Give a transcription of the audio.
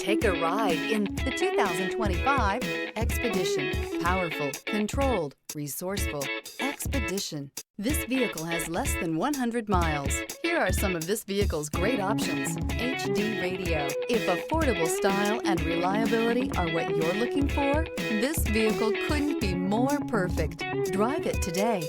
Take a ride in the 2025 Expedition. Powerful, controlled, resourceful. Expedition. This vehicle has less than 100 miles. Here are some of this vehicle's great options. HD radio. If affordable style and reliability are what you're looking for, this vehicle couldn't be more perfect. Drive it today.